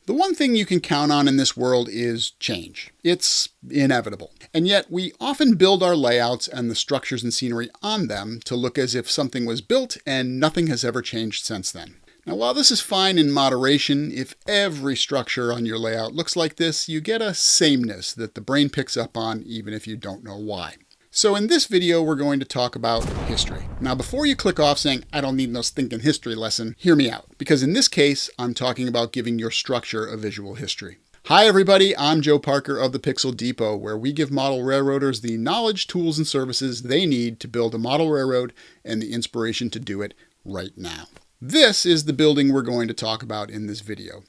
The one thing you can count on in this world is change. It's inevitable. And yet we often build our layouts and the structures and scenery on them to look as if something was built and nothing has ever changed since then. Now, while this is fine in moderation, if every structure on your layout looks like this, you get a sameness that the brain picks up on even if you don't know why. So in this video, we're going to talk about history. Now, before you click off saying, I don't need no stinking history lesson, hear me out. Because in this case, I'm talking about giving your structure a visual history. Hi everybody, I'm Joe Parker of the Pixel Depot, where we give model railroaders the knowledge, tools, and services they need to build a model railroad and the inspiration to do it right now. This is the building we're going to talk about in this video.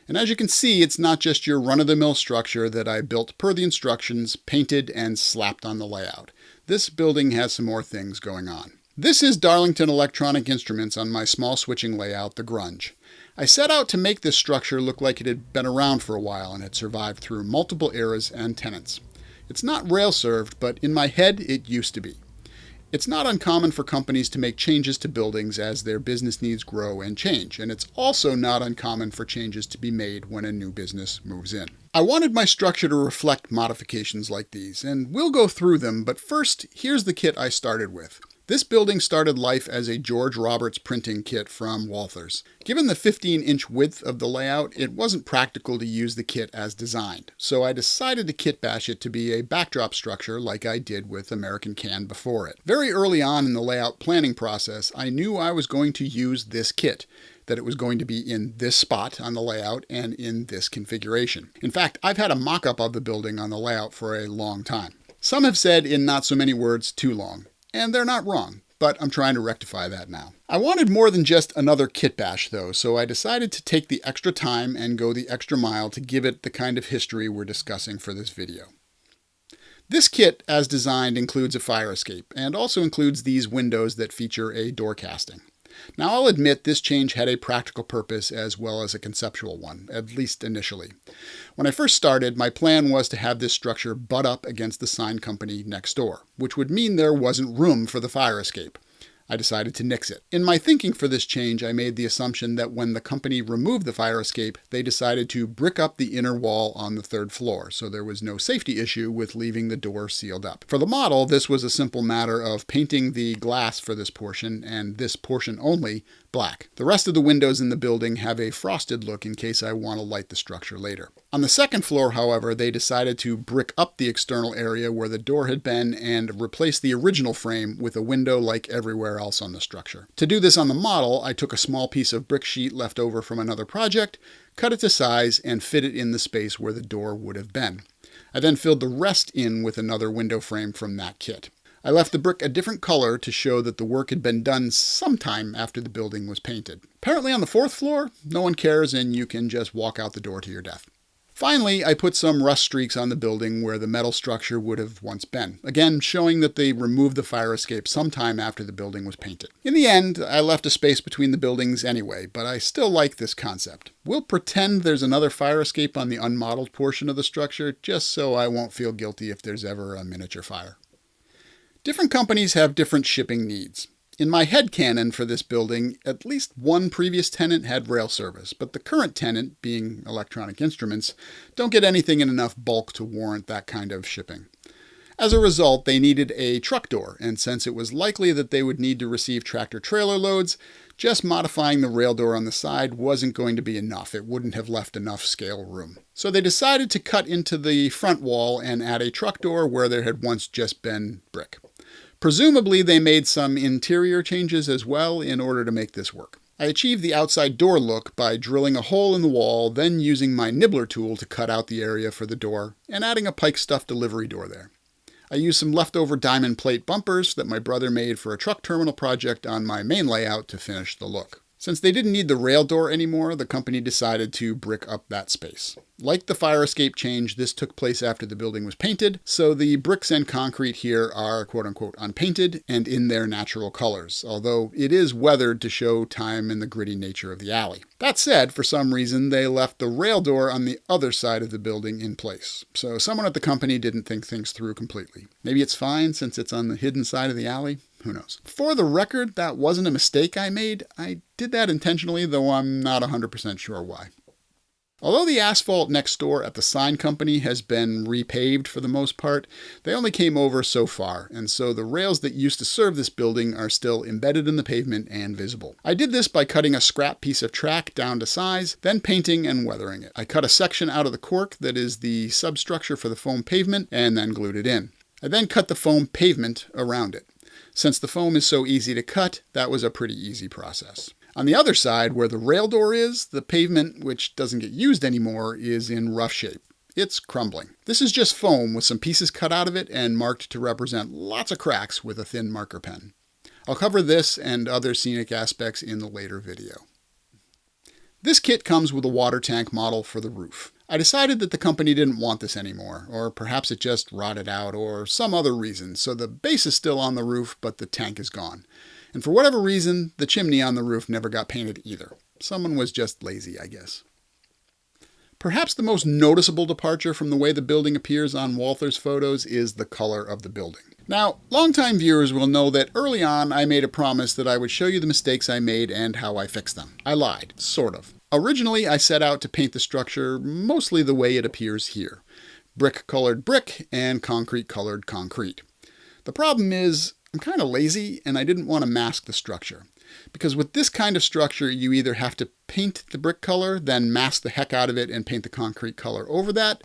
And as you can see, it's not just your run-of-the-mill structure that I built per the instructions, painted, and slapped on the layout. This building has some more things going on. This is Darlington Electronic Instruments on my small switching layout, the Grunge. I set out to make this structure look like it had been around for a while and had survived through multiple eras and tenants. It's not rail-served, but in my head, it used to be. It's not uncommon for companies to make changes to buildings as their business needs grow and change, and it's also not uncommon for changes to be made when a new business moves in. I wanted my structure to reflect modifications like these, and we'll go through them, but first, here's the kit I started with. This building started life as a George Roberts printing kit from Walthers. Given the 15-inch width of the layout, it wasn't practical to use the kit as designed, so I decided to kit bash it to be a backdrop structure like I did with American Can before it. Very early on in the layout planning process, I knew I was going to use this kit, that it was going to be in this spot on the layout and in this configuration. In fact, I've had a mock-up of the building on the layout for a long time. Some have said in not so many words, too long. And they're not wrong, but I'm trying to rectify that now. I wanted more than just another kit bash though, so I decided to take the extra time and go the extra mile to give it the kind of history we're discussing for this video. This kit, as designed, includes a fire escape, and also includes these windows that feature a door casting. Now I'll admit this change had a practical purpose as well as a conceptual one, at least initially. When I first started, my plan was to have this structure butt up against the sign company next door, which would mean there wasn't room for the fire escape. I decided to nix it. In my thinking for this change, I made the assumption that when the company removed the fire escape, they decided to brick up the inner wall on the third floor, so there was no safety issue with leaving the door sealed up. For the model, this was a simple matter of painting the glass for this portion, and this portion only, black. The rest of the windows in the building have a frosted look in case I want to light the structure later. On the second floor, however, they decided to brick up the external area where the door had been and replace the original frame with a window like everywhere else on the structure. To do this on the model, I took a small piece of brick sheet left over from another project, cut it to size, and fit it in the space where the door would have been. I then filled the rest in with another window frame from that kit. I left the brick a different color to show that the work had been done sometime after the building was painted. Apparently on the fourth floor, no one cares and you can just walk out the door to your death. Finally, I put some rust streaks on the building where the metal structure would have once been, again showing that they removed the fire escape sometime after the building was painted. In the end, I left a space between the buildings anyway, but I still like this concept. We'll pretend there's another fire escape on the unmodeled portion of the structure, just so I won't feel guilty if there's ever a miniature fire. Different companies have different shipping needs. In my headcanon for this building, at least one previous tenant had rail service, but the current tenant, being Electronic Instruments, don't get anything in enough bulk to warrant that kind of shipping. As a result, they needed a truck door, and since it was likely that they would need to receive tractor-trailer loads, just modifying the rail door on the side wasn't going to be enough. It wouldn't have left enough scale room. So they decided to cut into the front wall and add a truck door where there had once just been brick. Presumably, they made some interior changes as well in order to make this work. I achieved the outside door look by drilling a hole in the wall, then using my nibbler tool to cut out the area for the door, and adding a pike stuff delivery door there. I used some leftover diamond plate bumpers that my brother made for a truck terminal project on my main layout to finish the look. Since they didn't need the rail door anymore, the company decided to brick up that space. Like the fire escape change, this took place after the building was painted, so the bricks and concrete here are quote-unquote unpainted and in their natural colors, although it is weathered to show time and the gritty nature of the alley. That said, for some reason, they left the rail door on the other side of the building in place, so someone at the company didn't think things through completely. Maybe it's fine since it's on the hidden side of the alley? Who knows? For the record, that wasn't a mistake I made. I did that intentionally, though I'm not 100% sure why. Although the asphalt next door at the sign company has been repaved for the most part, they only came over so far, and so the rails that used to serve this building are still embedded in the pavement and visible. I did this by cutting a scrap piece of track down to size, then painting and weathering it. I cut a section out of the cork that is the substructure for the foam pavement and then glued it in. I then cut the foam pavement around it. Since the foam is so easy to cut, that was a pretty easy process. On the other side, where the rail door is, the pavement, which doesn't get used anymore, is in rough shape. It's crumbling. This is just foam with some pieces cut out of it and marked to represent lots of cracks with a thin marker pen. I'll cover this and other scenic aspects in the later video. This kit comes with a water tank model for the roof. I decided that the company didn't want this anymore, or perhaps it just rotted out, or some other reason, so the base is still on the roof, but the tank is gone. And for whatever reason, the chimney on the roof never got painted either. Someone was just lazy, I guess. Perhaps the most noticeable departure from the way the building appears on Walther's photos is the color of the building. Now, longtime viewers will know that early on I made a promise that I would show you the mistakes I made and how I fixed them. I lied, sort of. Originally, I set out to paint the structure mostly the way it appears here. Brick-colored brick and concrete-colored concrete. The problem is, I'm kind of lazy and I didn't want to mask the structure. Because with this kind of structure, you either have to paint the brick color, then mask the heck out of it and paint the concrete color over that,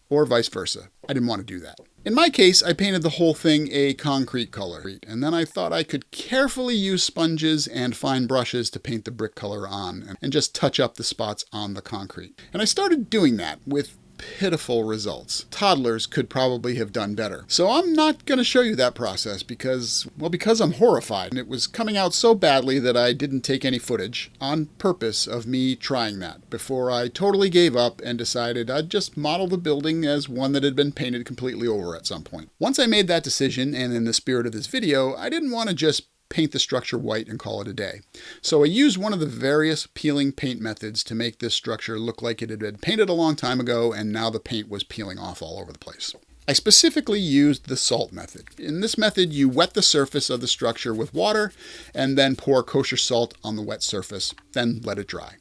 or vice versa. I didn't want to do that. In my case, I painted the whole thing a concrete color, and then I thought I could carefully use sponges and fine brushes to paint the brick color on, and just touch up the spots on the concrete. And I started doing that with pitiful results. Toddlers could probably have done better. So I'm not going to show you that process because I'm horrified. And it was coming out so badly that I didn't take any footage on purpose of me trying that before I totally gave up and decided I'd just model the building as one that had been painted completely over at some point. Once I made that decision, and in the spirit of this video, I didn't want to just paint the structure white and call it a day. So I used one of the various peeling paint methods to make this structure look like it had been painted a long time ago and now the paint was peeling off all over the place. I specifically used the salt method. In this method, you wet the surface of the structure with water and then pour kosher salt on the wet surface, then let it dry.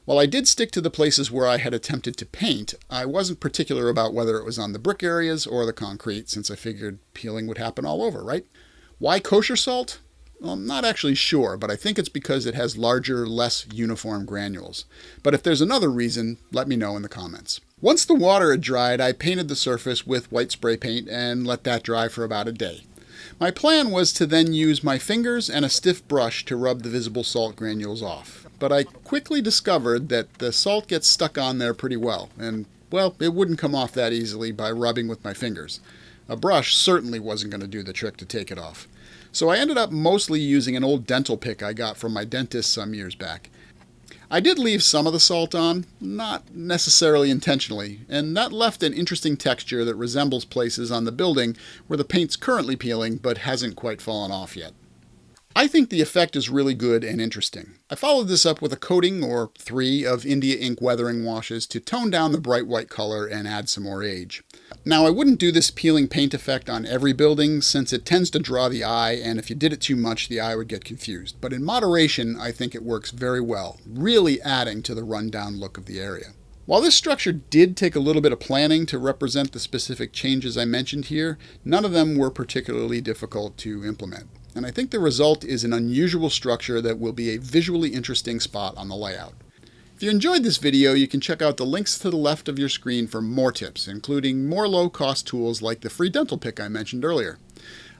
While I did stick to the places where I had attempted to paint, I wasn't particular about whether it was on the brick areas or the concrete, since I figured peeling would happen all over, right? Why kosher salt? Well, I'm not actually sure, but I think it's because it has larger, less uniform granules. But if there's another reason, let me know in the comments. Once the water had dried, I painted the surface with white spray paint and let that dry for about a day. My plan was to then use my fingers and a stiff brush to rub the visible salt granules off. But I quickly discovered that the salt gets stuck on there pretty well, and, well, it wouldn't come off that easily by rubbing with my fingers. A brush certainly wasn't going to do the trick to take it off. So I ended up mostly using an old dental pick I got from my dentist some years back. I did leave some of the salt on, not necessarily intentionally, and that left an interesting texture that resembles places on the building where the paint's currently peeling but hasn't quite fallen off yet. I think the effect is really good and interesting. I followed this up with a coating or 3 of India ink weathering washes to tone down the bright white color and add some more age. Now, I wouldn't do this peeling paint effect on every building since it tends to draw the eye, and if you did it too much, the eye would get confused. But in moderation, I think it works very well, really adding to the rundown look of the area. While this structure did take a little bit of planning to represent the specific changes I mentioned here, none of them were particularly difficult to implement. And I think the result is an unusual structure that will be a visually interesting spot on the layout. If you enjoyed this video, you can check out the links to the left of your screen for more tips, including more low-cost tools like the free dental pick I mentioned earlier.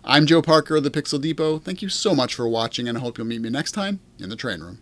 I'm Joe Parker of the Pixel Depot. Thank you so much for watching, and I hope you'll meet me next time in the train room.